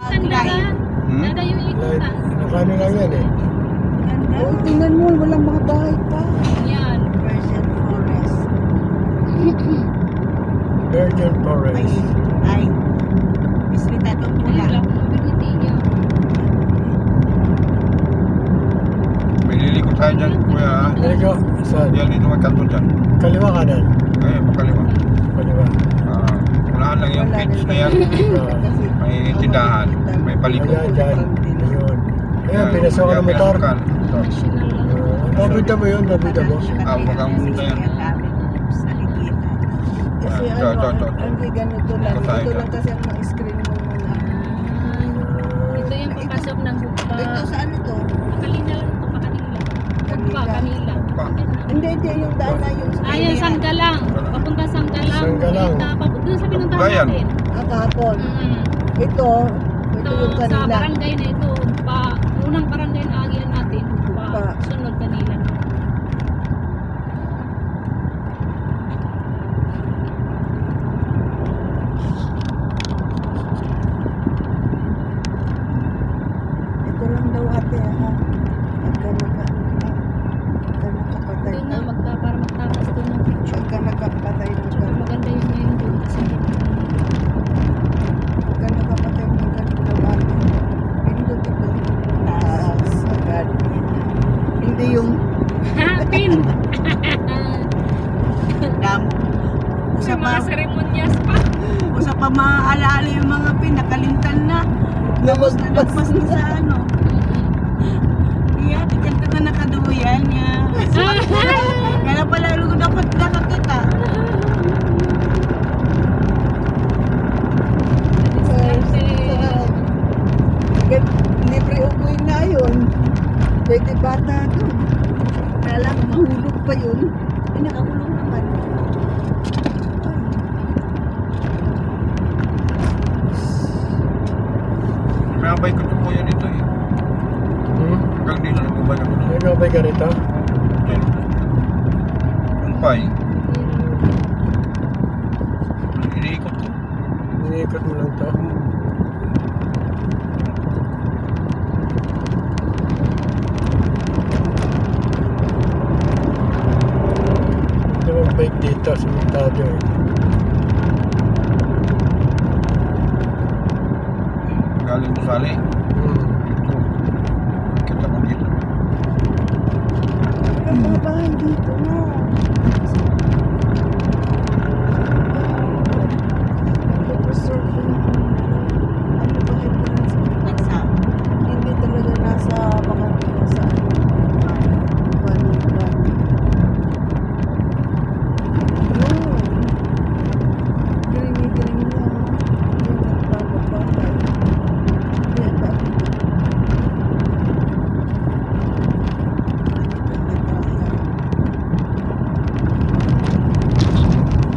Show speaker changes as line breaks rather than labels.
Sandaran.
Hmm?
Nada yung ikutan.
Nakano lang yan eh.
Oh, tingnan mo, walang mga bahay pa.
Yan.
Virgin Forest.
Virgin Forest.
Ay. Bisita itong pula.
Wala akong nabibitiya.
May liliko tayo dyan, kuya.
Dito, saan?
Yan, dito may kanto dyan.
Kaliwa kanan.
Ayun, makaliwa.
Kaliwa.
Unahan lang yung page na yan. May tindahan, may paliko.
Ayan, dyan. Ayun. Ayan,
Yan,
pinasok ng motor.
pinasukan. Ito.
National lang.
Nabita mo yun, nabita mo.
Mukhang mundo yan.
Sa likitan.
Kasi
Ito,
ano,
ito.
hindi ganito lang.
Ito tayo,
Ito
ito.
lang kasi ang mga screen mo muna.
Ito yung papasok ng Hugpa.
Ito saan ito?
Pakalina lang ito, pakanila. Hugpa, kanila.
Pa.
Hindi, yung daan na yung
Ayan, Sanggalang. Papunta Sanggalang.
Sanggalang.
Doon sa pinuntahan
Bayan.
natin.
kahapon.
Mm.
Ito
Ito
yung
sa
kanila.
barangay na ito. Unang barangay na agian natin.
Hugpa.
Sunod kanila.
Ito lang daw ate ha. Pagka nakapatay
Doon
na.
na, para magtapas doon ng picture.
Pagka nakapatay na.
Tsaka maganda yung ngayon doon kasi
Pagka nakapatay na ganun daw ate. Pindot ito. Taas. Agad. Hindi yung
Pin!
Dam.
Sa
Usa
mga
pa,
seremonyas pa.
usa pa maaalaala yung mga pinakalimtan na. Tapos nalagpas na sa ano. Iya, tikan ka na nakaduyan niya. Kaya pala lugo dapat nakakita.
libre ugoy na yun. Pwede bata doon. Kala ko mahulog pa yun.
Ay, nakakulong naman.
May abay ko po yan ito eh. Hanggang dito nagbabay ako.
Nagabay ka rito?
Yan. Yung pay. Iniikot ko.
Iniikot mo lang to. Ito ang bike dito sa Montado eh.
Galing ko sali. Ito. Kita ko dito.
Ang mga bahay dito na.